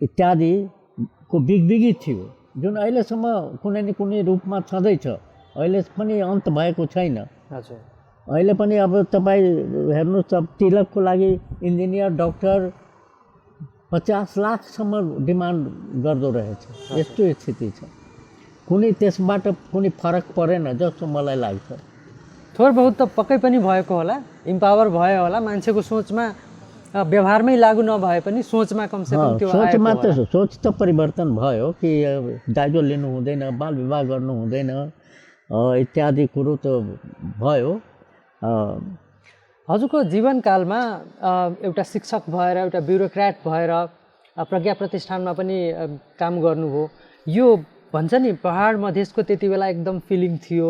Speaker 1: इत्यादिको बिगबिगी थियो, जुन अहिलेसम्म कुनै न कुनै रूपमा छँदैछ। अहिले पनि अन्त भएको छैन।
Speaker 2: हजुर।
Speaker 1: अहिले पनि अब तपाईँ हेर्नुहोस्, अब तिलकको लागि इन्जिनियर, डक्टर 50 लाखसम्म डिमान्ड गर्दो रहेछ। यस्तो स्थिति छ। कुनै त्यसबाट कुनै फरक परेन जस्तो मलाई लाग्छ।
Speaker 2: थोर बहुत त पक्कै पनि भएको होला, इम्पावर भयो होला, मान्छेको सोचमा व्यवहारमै लागू नभए पनि सोचमा कमसेकम त्यो
Speaker 1: सोचमा त सोच त परिवर्तन भयो कि दाइजो लिनु हुँदैन, बाल विवाह गर्नु हुँदैन इत्यादि कुरो त भयो।
Speaker 2: हजुरको जीवनकालमा एउटा शिक्षक भएर, एउटा ब्युरोक्रेट भएर प्रज्ञा प्रतिष्ठानमा पनि काम गर्नुभयो। यो भन्छ नि पहाड मधेसको त्यति बेला एकदम फिलिङ थियो,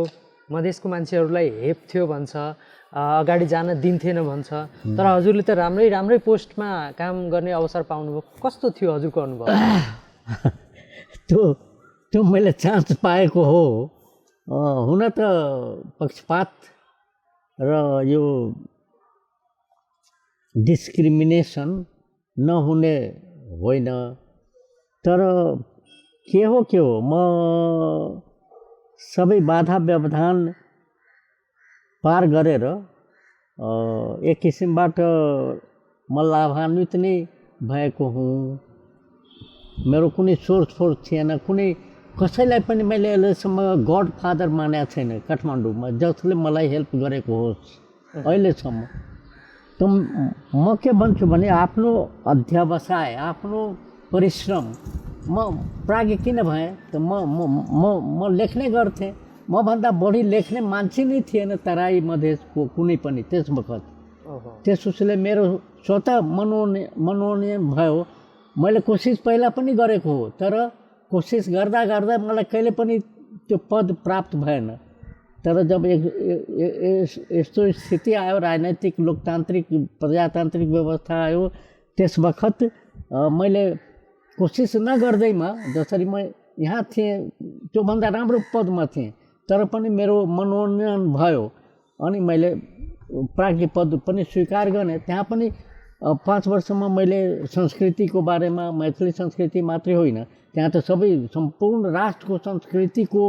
Speaker 2: मधेसको मान्छेहरूलाई हेप थियो भन्छ, अगाडि जान दिन्थेन भन्छ। तर हजुरले त राम्रै पोस्टमा काम गर्ने अवसर पाउनुभयो। कस्तो थियो हजुरको अनुभव?
Speaker 1: त्यो मैले चान्स पाएको हो। हुन त पक्षपात र यो डिस्क्रिमिनेसन नहुने होइन, तर के हो म सबै बाधा व्यवधान पार गरेर एक किसिमबाट म लाभान्वित नै भएको हुँ। मेरो कुनै सोर्स थिएन, कुनै कसैलाई पनि मैले अहिलेसम्म गड फादर मानेको छैन काठमाडौँमा जसले मलाई हेल्प गरेको होस् अहिलेसम्म। त म के भन्छु भने आफ्नो अध्यवसाय, आफ्नो परिश्रम, म प्राज्ञ किन भएँ त म लेख्ने गर्थेँ। मभन्दा बढी लेख्ने मान्छे नै थिएन तराई मधेसको कुनै पनि त्यस वखत। त्यसोले मेरो स्वतः मनोनयन भयो। मैले कोसिस पहिला पनि गरेको हो, तर कोसिस गर्दा गर्दा मलाई कहिले पनि त्यो पद प्राप्त भएन। तर जब यस्तो स्थिति आयो, राजनैतिक लोकतान्त्रिक प्रजातान्त्रिक व्यवस्था आयो, त्यस वखत मैले कोसिस नगर्दैमा, जसरी म यहाँ थिएँ त्योभन्दा राम्रो पदमा थिएँ, तर पनि मेरो मनोनयन भयो अनि मैले प्राज्ञ पद पनि स्वीकार गरेँ। त्यहाँ पनि 5 वर्षमा मैले संस्कृतिको बारेमा, मैथिली संस्कृति मात्रै होइन, त्यहाँ त सबै सम्पूर्ण राष्ट्रको संस्कृतिको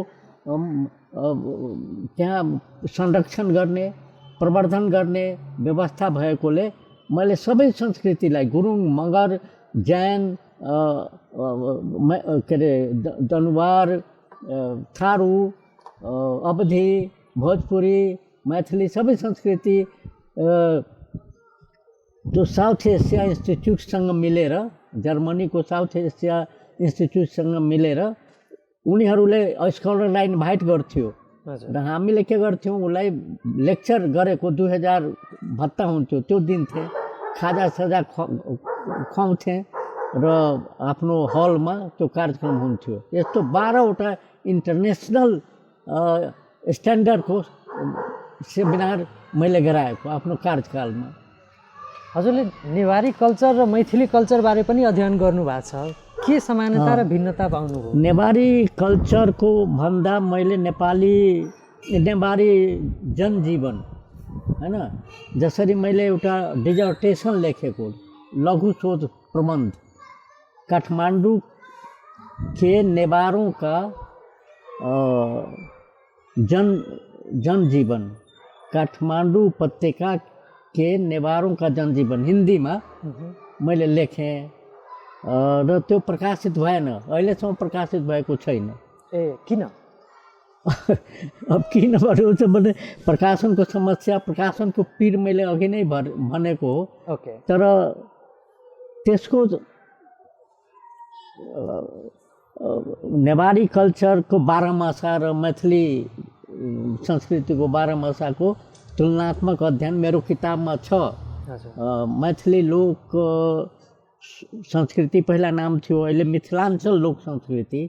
Speaker 1: त्यहाँ संरक्षण गर्ने, प्रवर्धन गर्ने व्यवस्था भएकोले मैले सबै संस्कृतिलाई गुरुङ, मगर, जैन, के अरे दनुवार, थारू, अवधी, भोजपुरी, मैथिली सबै संस्कृति जो साउथ एसिया इन्स्टिट्युटसँग मिलेर, जर्मनीको साउथ एसिया इन्स्टिट्युटसँग मिलेर उनीहरूले स्कलरलाई इन्भाइट गर्थ्यो र हामीले के गर्थ्यौँ, उसलाई लेक्चर गरेको 2000 भत्ता हुन्थ्यो, त्यो दिन्थे, खाजा सजा खुवाउँथे र आफ्नो हलमा त्यो कार्यक्रम हुन्थ्यो। यस्तो 12वटा इन्टरनेसनल स्ट्यान्डर्डको सेमिनार मैले गराएको आफ्नो कार्यकालमा।
Speaker 2: हजुरले नेवारी कल्चर र मैथिली कल्चर बारे पनि अध्ययन गर्नुभएको छ, के समानता र भिन्नता पाउनुभयो?
Speaker 1: नेवारी कल्चरको भन्दा मैले नेपाली जनजीवन, हैन। जसरी मैले एउटा डिजर्टेसन लेखेको लघु शोध प्रबन्ध काठमाडौँ के नेवारों का जनजीवन, काठमाडौँ उपत्यका के नेवारों का जनजीवन हिन्दीमा मैले लेखेँ र त्यो प्रकाशित भएन, अहिलेसम्म प्रकाशित भएको छैन।
Speaker 2: ए किन?
Speaker 1: अब किन भन्नुहुन्छ भने प्रकाशनको समस्या, प्रकाशनको पीर मैले अघि नै भनेको हो।
Speaker 2: ओके।
Speaker 1: तर त्यसको नेवारी कल्चरको बाह्रमासा र मैथिली संस्कृतिको बाह्रमासाको तुलनात्मक अध्ययन मेरो किताबमा छ। मैथिली लोक संस्कृति पहिला नाम थियो, अहिले मिथिलाञ्चल लोक संस्कृति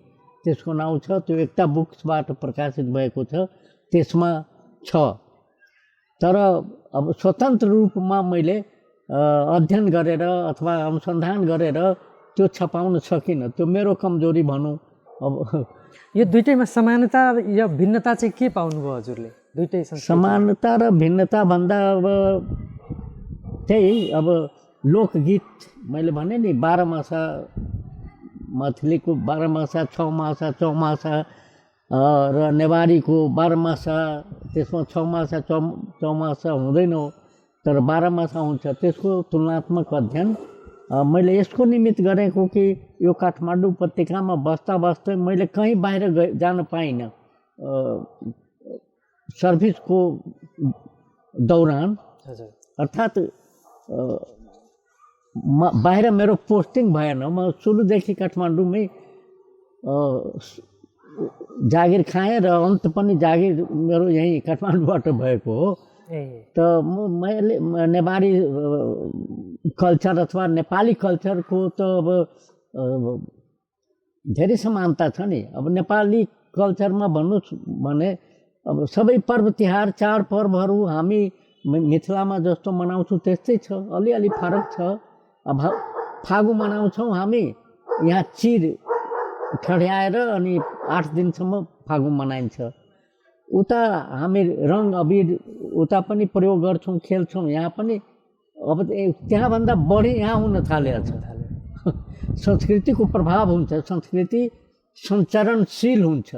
Speaker 1: त्यसको नाउँ छ। त्यो एकता बुक्सबाट प्रकाशित भएको छ, त्यसमा छ। तर अब स्वतन्त्र रूपमा मैले अध्ययन गरेर अथवा अनुसन्धान गरेर त्यो छपाउन सकिनँ, त्यो मेरो कमजोरी भनौँ। अब
Speaker 2: यो दुईटैमा समानता या भिन्नता चाहिँ के पाउनुभयो हजुरले? दुईटै
Speaker 1: समानता र भिन्नता भन्दा अब त्यही अब लोकगीत मैले भने नि बाह्रमासा, मैथिलीको बाह्रमासा, छमासा, चौमासा र नेवारीको बाह्रमासा, त्यसमा छमासा चौमासा हुँदैन तर बाह्रमासा हुन्छ। त्यसको तुलनात्मक अध्ययन मैले यसको निमित्त गरेको कि यो काठमाडौँ उपत्यकामा बस्दा बस्दै मैले कहीँ बाहिर जान पाइनँ सर्भिसको दौरान। अर्थात् बाहिर मेरो पोस्टिङ भएन, म सुरुदेखि काठमाडौँमै जागिर खाएँ र अन्त पनि जागिर मेरो यहीँ काठमाडौँबाट भएको हो। त मैले नेवारी कल्चर अथवा नेपाली कल्चरको त अब धेरै समानता छ नि। अब नेपाली कल्चरमा भन्नुहोस् भने अब सबै पर्व तिहार चाडपर्वहरू हामी मिथिलामा जस्तो मनाउँछौँ त्यस्तै छ, अलिअलि फरक छ। अब फागु मनाउँछौँ हामी, यहाँ चिर ठड्याएर अनि 8 दिनसम्म फागु मनाइन्छ। उता हामी रङ अबिर उता पनि प्रयोग गर्छौँ, खेल्छौँ, यहाँ पनि अब त्यहाँभन्दा बढी यहाँ हुन थालेको छ। संस्कृतिको प्रभाव हुन्छ, संस्कृति सञ्चरणशील हुन्छ।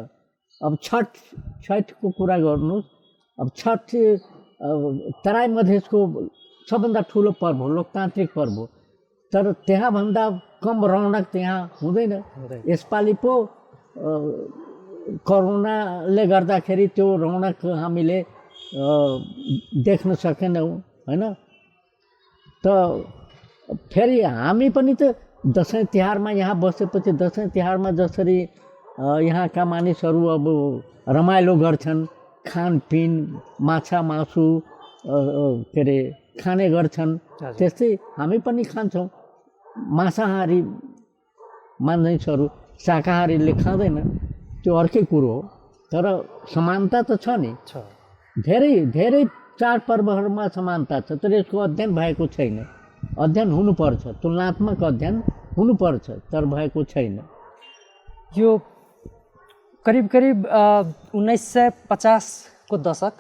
Speaker 1: अब छठको कुरा गर्नुहोस्, अब छठ तराई मधेसको सबभन्दा ठुलो पर्व हो, लोकतान्त्रिक पर्व हो। तर त्यहाँभन्दा कम रौनक त्यहाँ हुँदैन। यसपालि पो कोरोनाले गर्दाखेरि त्यो रौनक हामीले देख्न सकेनौँ हैन। त फेरि हामी पनि त दसैँ तिहारमा यहाँ बसेपछि दसैँ तिहारमा जसरी यहाँका मानिसहरू अब रमाइलो गर्छन्, खानपिन माछा मासु के अरे खाने गर्छन्, त्यस्तै हामी पनि खान्छौँ। मांसाहारी मानिसहरू शाकाहारीले खाँदैन, त्यो अर्कै कुरो हो। तर समानता त छ नि, धेरै धेरै चाडपर्वहरूमा समानता छ, तर यसको अध्ययन भएको छैन। अध्ययन हुनुपर्छ, तुलनात्मक अध्ययन हुनुपर्छ, तर भएको छैन।
Speaker 2: यो करिब 1950 को दशक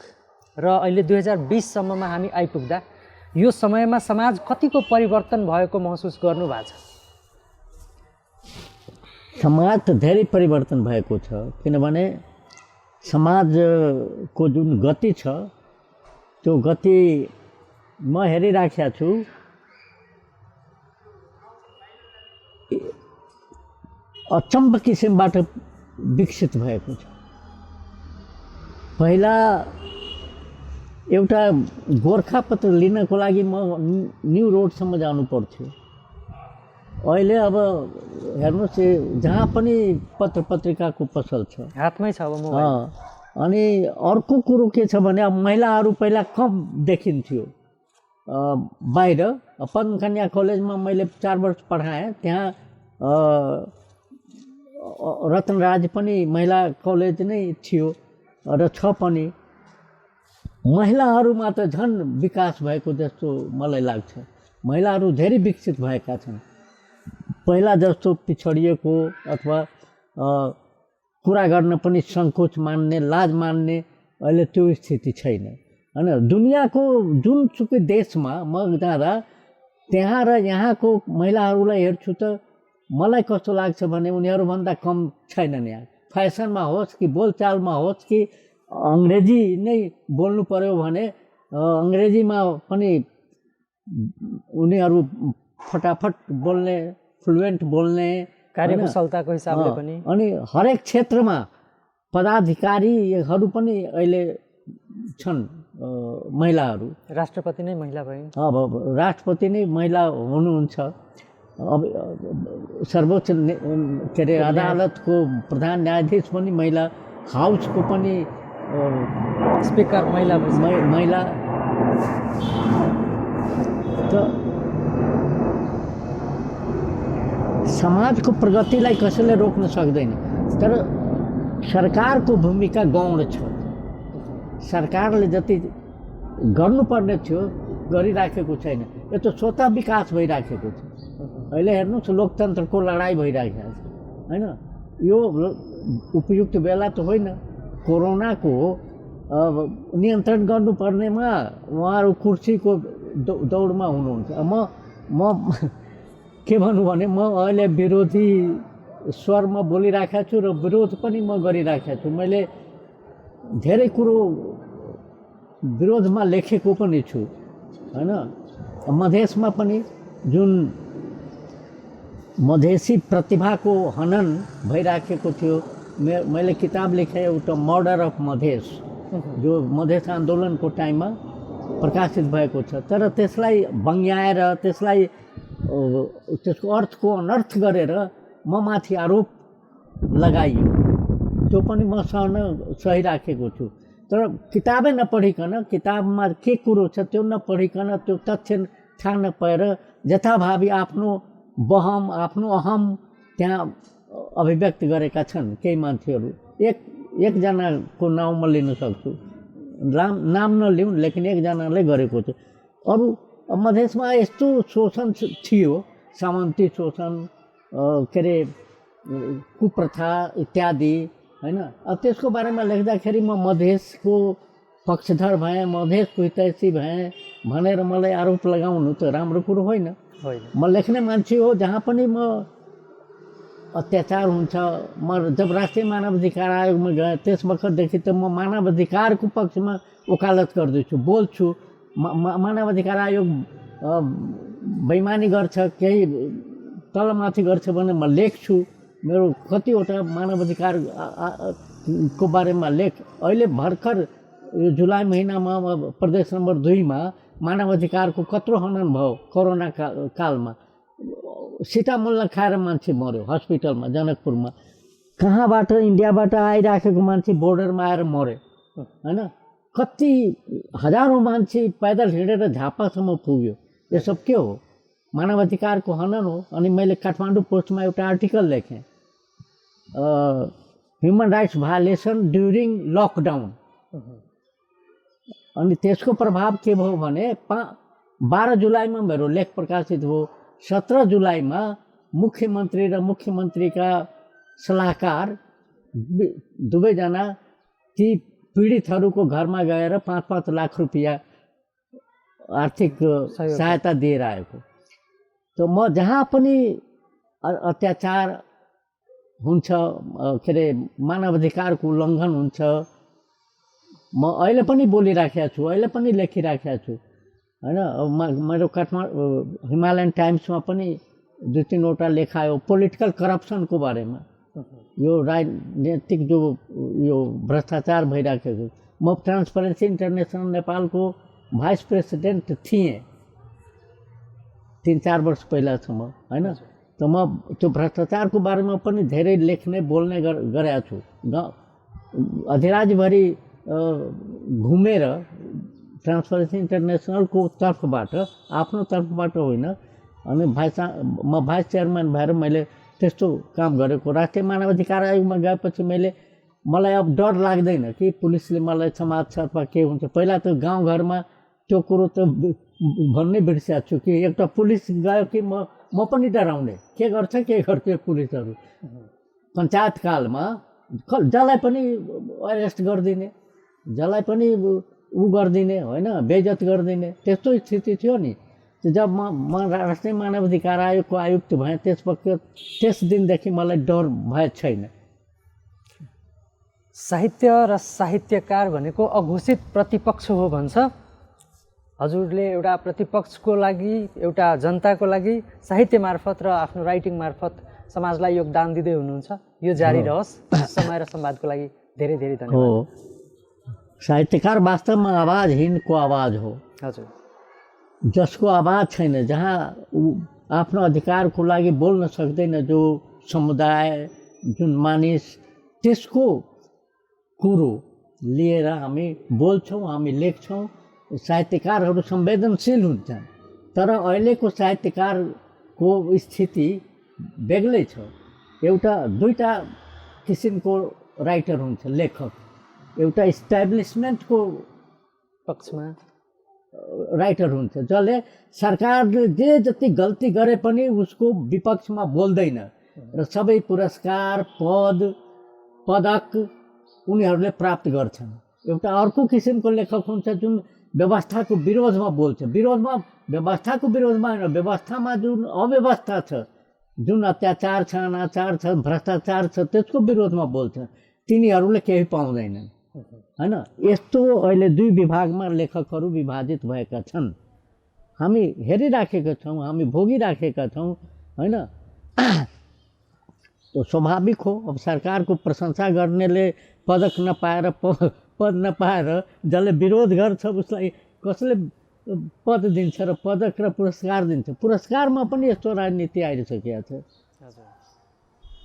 Speaker 2: र अहिले 2020 सम्ममा हामी आइपुग्दा यो समयमा समाज कतिको परिवर्तन भएको महसुस गर्नु भएको छ?
Speaker 1: समाज त धेरै परिवर्तन भएको छ, किनभने समाजको जुन गति छ त्यो गति म हेरिराखेको छु। अचम्म किसिमबाट विकसित भएको छ। पहिला एउटा गोरखापत्र लिनको लागि म न्यू रोडसम्म जानु पर्थ्यो। अहिले अब हेर्नुहोस्, जहाँ पनि पत्र पत्रिकाको पसल छ,
Speaker 2: हातमै छ अब मोबाइल।
Speaker 1: अनि अर्को कुरो के छ भने अब महिलाहरू पहिला कम देखिन्थ्यो बाहिर। पद्मकन्या कलेजमा मैले 4 वर्ष पढाएँ, त्यहाँ रत्नराज पनि महिला कलेज नै थियो र छ पनि। महिलाहरूमा त झन् विकास भएको जस्तो मलाई लाग्छ। महिलाहरू धेरै विकसित भएका छन्। पहिला जस्तो पिछडिएको अथवा कुरा गर्न पनि सङ्कोच मान्ने, लाज मान्ने अहिले त्यो स्थिति छैन। होइन दुनियाँको जुनसुकै देशमा म जाँदा त्यहाँ र यहाँको महिलाहरूलाई हेर्छु त मलाई कस्तो लाग्छ भने उनीहरूभन्दा कम छैनन् यहाँ। फेसनमा होस् कि बोलचालमा होस् कि अङ्ग्रेजी नै बोल्नु पर्यो भने अङ्ग्रेजीमा पनि उनीहरू फटाफट बोल्ने, फ्लुएन्ट बोल्ने,
Speaker 2: कार्यकुशलताको हिसाबले पनि।
Speaker 1: अनि हरेक क्षेत्रमा पदाधिकारीहरू पनि अहिले छन् महिलाहरू।
Speaker 2: राष्ट्रपति नै महिला भइन्।
Speaker 1: अब राष्ट्रपति नै महिला हुनुहुन्छ। अब सर्वोच्च के अरे अदालतको प्रधान न्यायाधीश पनि महिला, हाउसको पनि
Speaker 2: स्पिकर
Speaker 1: महिला। त समाजको प्रगतिलाई कसैले रोक्न सक्दैन, तर सरकारको भूमिका गौण छ। सरकारले जति गर्नुपर्ने थियो गरिराखेको छैन। यो त स्वतः विकास भइराखेको छ। अहिले हेर्नुहोस् लोकतन्त्रको लडाइँ भइरहेको छ होइन। यो उपयुक्त बेला त होइन। कोरोनाको नियन्त्रण गर्नुपर्नेमा उहाँहरू कुर्सीको दौडमा हुनुहुन्छ। म के भनौँ भने म अहिले विरोधी स्वरमा बोलिराखेको छु र विरोध पनि म गरिराखेको छु। मैले धेरै कुरो विरोधमा लेखेको पनि छु होइन। मधेसमा पनि जुन मधेसी प्रतिभाको हनन भइराखेको थियो, मैले किताब लेखेँ एउटा मर्डर अफ मधेस, जो मधेस आन्दोलनको टाइममा प्रकाशित भएको छ। तर त्यसलाई बङ्ग्याएर त्यसलाई त्यसको अर्थको अनर्थ गरेर म माथि आरोप लगाइयो। त्यो पनि म सहन सहिराखेको छु। तर किताबै नपढिकन, किताबमा के कुरो छ त्यो नपढिकन, त्यो तथ्य थाहा नपाएर जथाभावी आफ्नो बहम, आफ्नो अहम त्यहाँ अभिव्यक्त गरेका छन् केही मान्छेहरू। एकजनाको नाउँ म लिन सक्छु, नाम नलिउँ, लेकिन एकजनाले गरेको छ। अरू मधेसमा यस्तो शोषण थियो, सामन्ती शोषण, के अरे कुप्रथा इत्यादि होइन। अब त्यसको बारेमा लेख्दाखेरि म मधेसको पक्षधर भएँ, मधेसको हितैषी भएँ भनेर मलाई आरोप लगाउनु त राम्रो कुरो होइन। म लेख्ने मान्छे हो, जहाँ पनि म अत्याचार हुन्छ। म जब राष्ट्रिय मानव अधिकार आयोगमा गएँ त्यस वखतदेखि त म मानव अधिकारको पक्षमा वकालत गर्दैछु, बोल्छु। मानव अधिकार आयोग बेइमानी गर्छ, केही तलमाथि गर्छ भने म लेख्छु। मेरो कतिवटा मानव अधिकार को बारेमा लेख। अहिले भर्खर यो जुलाई महिनामा प्रदेश नम्बर 2 मा मानव अधिकारको कत्रो हनन भयो कोरोना कालमा। सिटामुल्ला खाएर मान्छे मर्यो हस्पिटलमा जनकपुरमा। कहाँबाट इन्डियाबाट आइराखेको मान्छे बोर्डरमा आएर मर्यो होइन। कति हजारौँ मान्छे पैदल हिँडेर झापासम्म पुग्यो। यो सब के हो? मानव अधिकारको हनन हो। अनि मैले काठमाडौँ पोस्टमा एउटा आर्टिकल लेखेँ, human rights violation during lockdown. अनि त्यसको प्रभाव के भयो भने 12 जुलाईमा मेरो लेख प्रकाशित भयो। 17 जुलाईमा मुख्यमन्त्री र मुख्यमन्त्रीका सल्लाहकार दुवैजना ती पीडितहरूको घरमा गएर 5-5 लाख रुपियाँ आर्थिक सहायता दिएर आएको। त म जहाँ पनि अत्याचार हुन्छ, के अरे मानव अधिकारको उल्लङ्घन हुन्छ, म अहिले पनि बोलिराखेको छु, अहिले पनि लेखिराखेको छु होइन। मेरो काठमाडौँ हिमालयन टाइम्समा पनि 2-3वटा लेखायो पोलिटिकल करप्सनको बारेमा। यो राजनीतिक जो यो भ्रष्टाचार भइराखेको। म ट्रान्सपरेन्सी इन्टरनेसनल नेपालको भाइस प्रेसिडेन्ट थिएँ 3-4 वर्ष पहिलासम्म होइन। त म त्यो भ्रष्टाचारको बारेमा पनि धेरै लेख्ने बोल्ने गरेको छु। अधिराज्यभरि घुमेर ट्रान्सपरेन्सी इन्टरनेसनलको तर्फबाट, आफ्नो तर्फबाट होइन। अनि म भाइस चेयरम्यान भएर मैले त्यस्तो काम गरेको। राष्ट्रिय मानव अधिकार आयोगमा गएपछि मलाई अब डर लाग्दैन कि पुलिसले मलाई समात्छ अथवा के हुन्छ। पहिला त गाउँघरमा त्यो कुरो त भन्नै बिर्सिएको छु कि एउटा पुलिस गयो कि म पनि डराउने, के गर्छ पुलिसहरू। पञ्चायत कालमा जसलाई पनि अरेस्ट गरिदिने, जसलाई पनि ऊ गरिदिने होइन, बेइज्जत गरिदिने त्यस्तो स्थिति थियो नि। जब म राष्ट्रिय मानवाधिकार आयोगको आयुक्त भएँ त्यस दिनदेखि मलाई डर भए छैन।
Speaker 2: साहित्य र साहित्यकार भनेको अघोषित प्रतिपक्ष हो भन्छ। हजुरले एउटा प्रतिपक्षको लागि, एउटा जनताको लागि साहित्य मार्फत र आफ्नो राइटिङ मार्फत समाजलाई योगदान दिँदै हुनुहुन्छ। यो जारी रहोस्। समय र संवादको लागि धेरै धेरै धन्यवाद।
Speaker 1: हो, साहित्यकार वास्तवमा आवाजहीनको आवाज हो।
Speaker 2: हजुर,
Speaker 1: जसको आवाज छैन, जहाँ ऊ आफ्नो अधिकारको लागि बोल्न सक्दैन, जो समुदाय, जुन मानिस, त्यसको कुरो लिएर हामी बोल्छौँ, हामी लेख्छौँ। साहित्यकारहरू संवेदनशील हुन्छन्, तर अहिलेको साहित्यकारको स्थिति बेग्लै छ। एउटा दुईटा किसिमको राइटर हुन्छ, लेखक। एउटा इस्टाब्लिसमेन्टको
Speaker 2: पक्षमा
Speaker 1: राइटर हुन्छ, जसले सरकारले जे जति गल्ती गरे पनि उसको विपक्षमा बोल्दैन र सबै पुरस्कार, पदक उनीहरूले प्राप्त गर्छन्। एउटा अर्को किसिमको लेखक हुन्छ जुन व्यवस्थाको विरोधमा बोल्छ। व्यवस्थाको विरोधमा होइन, व्यवस्थामा जुन अव्यवस्था छ, जुन अत्याचार छ, अनाचार छ, भ्रष्टाचार छ, त्यसको विरोधमा बोल्छ। तिनीहरूले केही पाउँदैनन् होइन। यस्तो अहिले दुई विभागमा लेखकहरू विभाजित भएका छन्। हामी हेरिराखेका छौँ, हामी भोगिराखेका छौँ होइन। तो स्वाभाविक हो। अब सरकारको प्रशंसा गर्नेले पदक नपाएर, पद नपाएर जसले विरोध गर्छ उसलाई कसले पद दिन्छ र पदक र पुरस्कार दिन्छ? पुरस्कारमा पनि यस्तो राजनीति आइसकेको छ।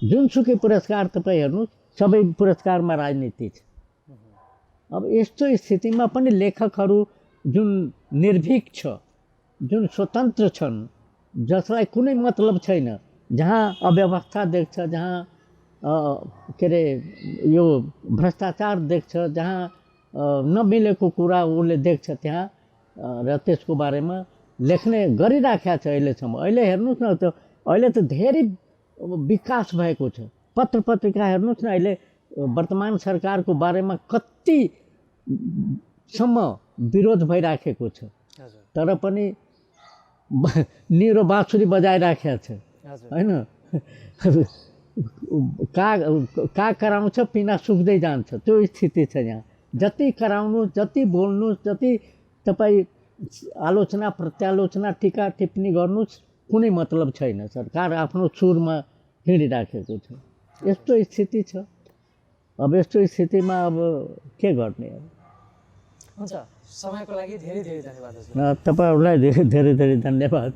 Speaker 1: जुनसुकै पुरस्कार तपाईँ हेर्नुहोस्, सबै पुरस्कारमा राजनीति छ। अब यस्तो स्थितिमा पनि लेखकहरू जुन निर्भीक छ, जुन स्वतन्त्र छन्, जसलाई कुनै मतलब छैन, जहाँ अव्यवस्था देख्छ, जहाँ के अरे यो भ्रष्टाचार देख्छ, जहाँ नमिलेको कुरा उसले देख्छ, त्यहाँ र त्यसको बारेमा लेख्ने गरिराखेको छ अहिलेसम्म। अहिले हेर्नुहोस् न, त अहिले त धेरै विकास भएको छ। पत्र पत्रिका हेर्नुहोस् न, अहिले वर्तमान सरकारको बारेमा कतिसम्म विरोध भइराखेको छ, तर पनि निरो बाँसुरी बजाइराखेको छ होइन। का कराउँछ, पिना सुक्दै जान्छ, त्यो स्थिति छ यहाँ। जति कराउनुहोस्, जति बोल्नुहोस्, जति तपाईँ आलोचना प्रत्यालोचना टिका टिप्पणी गर्नुहोस्, कुनै मतलब छैन। सरकार आफ्नो सुरमा हिँडिराखेको छ। यस्तो स्थिति छ। अब यस्तो स्थितिमा अब के गर्ने?
Speaker 2: हुन्छ, समयको लागि धेरै धेरै धन्यवाद।
Speaker 1: तपाईँहरूलाई धेरै धेरै धन्यवाद।